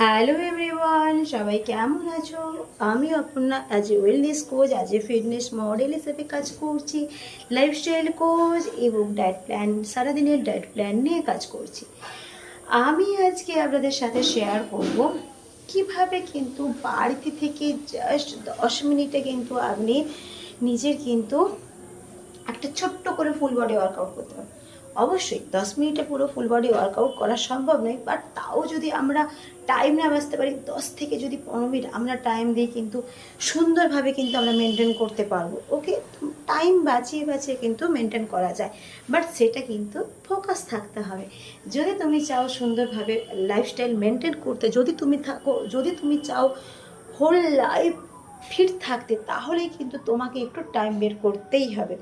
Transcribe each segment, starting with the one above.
Hello everyone, সবাই কেমন আছো? আমি Aparna as a wellness coach, as a fitness model হিসেবে কাজ করছি, লাইফস্টাইল কোচ এবং ডায়েট প্ল্যান, সারাদিনের ডায়েট প্ল্যান নিয়ে কাজ করছি। আমি আজকে আপনাদের সাথে শেয়ার করব কিভাবে কিন্তু বাড়িতে থেকে জাস্ট 10 মিনিটে কিন্তু আপনি নিজের কিন্তু একটা ছোট্ট করে ফুল বডি ওয়ার্কআউট করতে পারবো। অবশ্যই 10 মিনিটে পুরো ফুল বডি ওয়ার্কআউট করা সম্ভব নয়, বাট তাও যদি আমরা টাইম না বাঁচতে পারি, 10 থেকে যদি 15 মিনিট আমরা টাইম দিই কিন্তু সুন্দরভাবে কিন্তু আমরা মেনটেন করতে পারবো। ওকে, টাইম বাঁচিয়ে বাঁচিয়ে কিন্তু মেনটেন করা যায়, বাট সেটা কিন্তু ফোকাস থাকতে হবে। যদি তুমি চাও সুন্দরভাবে লাইফস্টাইল মেনটেন করতে, যদি তুমি চাও হোল লাইফ ফিট থাকতে, তাহলেই কিন্তু তোমাকে একটু টাইম বের করতেই হবে।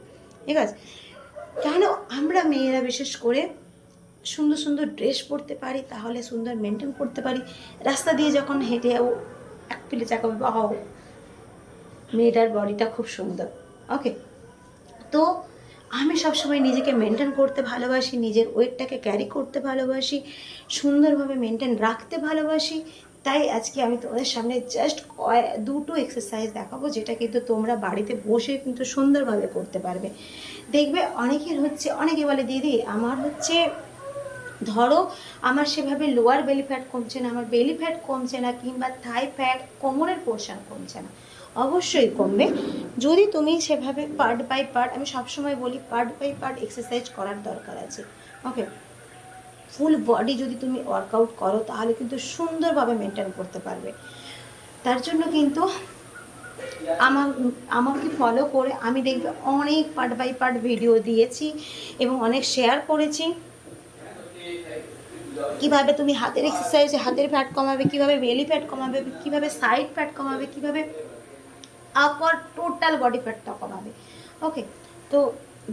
ঠিক আছে? কেন আমরা মেয়েরা বিশেষ করে সুন্দর সুন্দর ড্রেস পরতে পারি, তাহলে সুন্দর মেনটেন করতে পারি। রাস্তা দিয়ে যখন হেঁটে যাবো, এক পিলে চাকাবো, বাহ, মেয়েটার বডিটা খুব সুন্দর। ওকে, তো আমি সবসময় নিজেকে মেনটেন করতে ভালোবাসি, নিজের ওয়েটটাকে ক্যারি করতে ভালোবাসি, সুন্দরভাবে মেনটেন রাখতে ভালোবাসি। তাই আজকে আমি তোমাদের সামনে জাস্ট দুটো এক্সারসাইজ দেখাবো, যেটা কিন্তু তোমরা বাড়িতে বসে কিন্তু সুন্দরভাবে করতে পারবে। দেখবে অনেকে বলে দিদি আমার ধরো আমার সেভাবে লোয়ার বেলি ফ্যাট কমছে না, আমার বেলি ফ্যাট কমছে না, কিংবা থাই ফ্যাট, কোমরের পোর্শন কমছে না। অবশ্যই কমবে যদি তুমি সেভাবে পার্ট বাই পার্ট, আমি সবসময় বলি পার্ট বাই পার্ট এক্সারসাইজ করার দরকার আছে। ওকে, ফুল বডি যদি তুমি ওয়ার্কআউট করো তাহলে কিন্তু সুন্দরভাবে মেনটেন করতে পারবে। তার জন্য কিন্তু আমাকে ফলো করে আমি দেখবে অনেক পার্ট বাই পার্ট ভিডিও দিয়েছি এবং অনেক শেয়ার করেছি। কিভাবে তুমি হাতের এক্সারসাইজে হাতের ফ্যাট কমাবে, কিভাবে বেলি ফ্যাট কমাবে, কিভাবে সাইড ফ্যাট কমাবে, কিভাবে আপার টোটাল বডি ফ্যাটটা কমাবে। ওকে, তো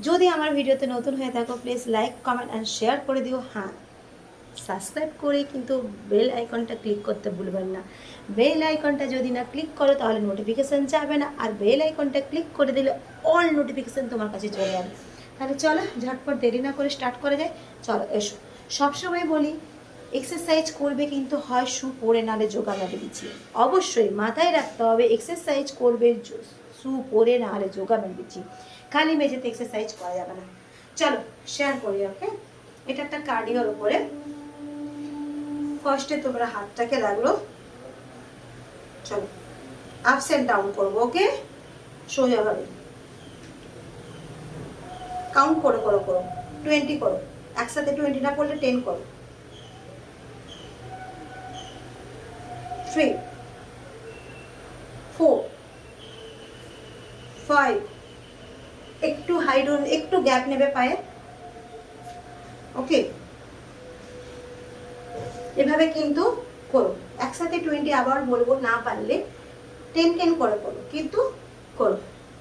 যদি আমার ভিডিওতে নতুন হয়ে থাকো, please like, comment and share করে দিও। হ্যাঁ, সাবস্ক্রাইব করে কিন্তু বেল আইকনটা ক্লিক করতে ভুলবেন না। বেল আইকনটা যদি না ক্লিক করো তাহলে নোটিফিকেশান যাবে না, আর বেল আইকনটা ক্লিক করে দিলে অল নোটিফিকেশান তোমার কাছে চলে যাবে। তাহলে চলো ঝটপট দেরি না করে স্টার্ট করা যায়। চলো এসো। সবসময় বলি এক্সারসাইজ করবে কিন্তু হয় শু পরে, নাহলে যোগা ম্যাটে বিছিয়ে। অবশ্যই মাথায় রাখতে হবে এক্সারসাইজ করবে শু পরে, নাহলে যোগা ম্যাট বিছিয়ে। খালি মেঝেতে এক্সারসাইজ করা যাবে না। চলো শেয়ার করি। ওকে, এটা একটা কার্ডিওর উপরে। ফার্স্টে তোমরা হাতটাকে লাগলো, চলো আপস এন্ড ডাউন করবো। ওকে, সোজাভাবে কাউন্ট করো করো করো 20 করো, একসাথে 20 না করলে 10 করো। 3 4 5, একটু হাইড, একটু গ্যাপ নেবে পায়ে। ওকে, এভাবে কিন্তু করো। একসাথে 20, আবার বলবো না পারলে 10 করে করো, কিন্তু করো।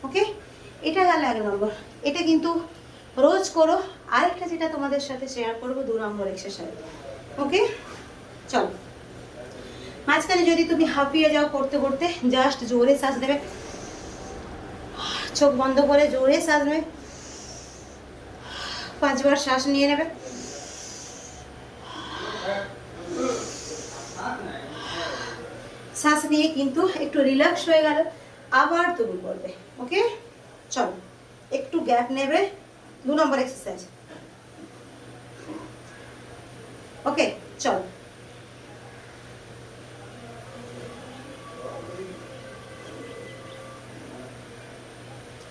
ওকে, এটা গেল 1 নম্বর। এটা কিন্তু রোজ করো। আরেকটা যেটা তোমাদের সাথে শেয়ার করবো, 2 নম্বর এক্সারসাইজ। ওকে, চলো। মাঝখানে যদি তুমি হাঁপিয়ে যাও করতে করতে, জাস্ট জোরে শ্বাস দেবে, চোখ বন্ধ করে জোরে শ্বাস নেবে, 5 বার শ্বাস নিয়ে নেবে, শ্বাস নিয়ে কিন্তু একটু রিল্যাক্স হয়ে গেল, আবার তুমি করবে। ওকে, চলো একটু গ্যাপ নেবে। 2 নম্বর এক্সারসাইজ। ওকে, চলো।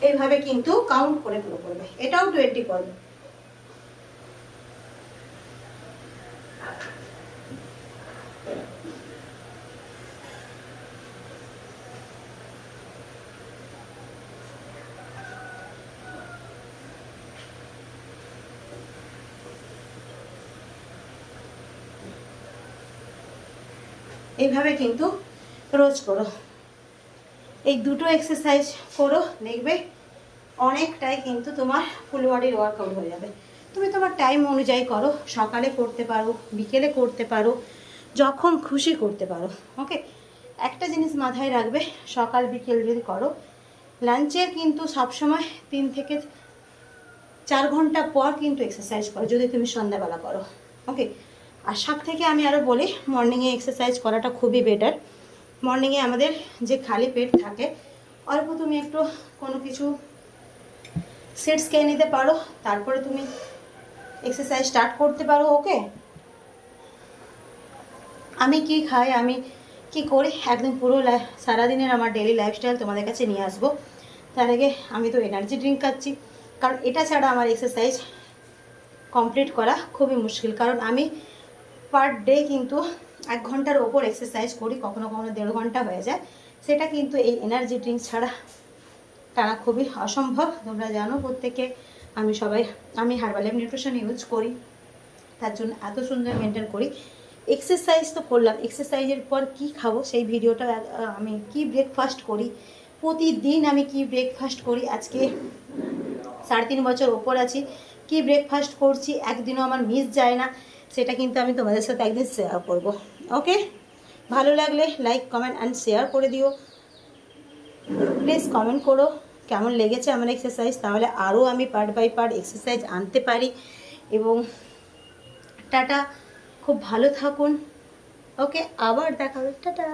এইভাবে কিন্তু কাউন্ট করে পুরো করবে। এটাও 20 করবে। এইভাবে কিন্তু রোজ করো। এই দুটো এক্সারসাইজ করো, দেখবে অনেকটাই কিন্তু তোমার ফুল বডির ওয়ার্কআউট হয়ে যাবে। তুমি তোমার টাইম অনুযায়ী করো, সকালে করতে পারো, বিকেলে করতে পারো, যখন খুশি করতে পারো। ওকে, একটা জিনিস মাথায় রাখবে, সকাল বিকেল যদি করো, লাঞ্চের কিন্তু সবসময় 3 থেকে 4 ঘন্টা পর কিন্তু এক্সারসাইজ করো, যদি তুমি সন্ধ্যাবেলা করো। ওকে, আর সব থেকে আমি আরও বলি, মর্নিংয়ে এক্সারসাইজ করাটা খুবই বেটার। মর্নিংয়ে আমাদের যে খালি পেট থাকে, অল্প তুমি একটু কোনো কিছু সিডস খেয়ে নিতে পারো, তারপরে তুমি এক্সারসাইজ স্টার্ট করতে পারো। ওকে, আমি কি খাই, আমি কি করি, একদম পুরো সারাদিনের আমার ডেলি লাইফস্টাইল তোমাদের কাছে নিয়ে আসবো। তার আগে আমি তো এনার্জি ড্রিঙ্ক খাচ্ছি, কারণ এটা ছাড়া আমার এক্সারসাইজ কমপ্লিট করা খুবই মুশকিল। কারণ আমি পার ডে কিন্তু 1 ঘন্টার ওপর এক্সারসাইজ করি, কখনো কখনো 1.5 ঘন্টা হয়ে যায়। সেটা কিন্তু এই এনার্জি ড্রিঙ্ক ছাড়া টানা খুবই অসম্ভব। তোমরা জানো প্রত্যেকে, আমি হার্বালাইফ নিউট্রিশন ইউজ করি, তার জন্য এত সুন্দর মেনটেন করি। এক্সারসাইজ তো করলাম, এক্সারসাইজের পর কি খাবো সেই ভিডিওটা, আমি কি ব্রেকফাস্ট করি প্রতিদিন, আমি কি ব্রেকফাস্ট করি, আজকে 3.5 বছর ওপর আছি, কি ব্রেকফাস্ট করছি একদিনও আমার মিস যায় না, সেটা কিন্তু আমি তোমাদের সাথে একদিন শেয়ার করব। ওকে, ভালো লাগলে লাইক কমেন্ট অ্যান্ড শেয়ার করে দিও। প্লিজ কমেন্ট করো কেমন লেগেছে আমার এক্সারসাইজ, তাহলে আরও আমি পার্ট বাই পার্ট এক্সারসাইজ আনতে পারি। এবং টাটা, খুব ভালো থাকুন। ওকে, আবার দেখা হবে, টাটা।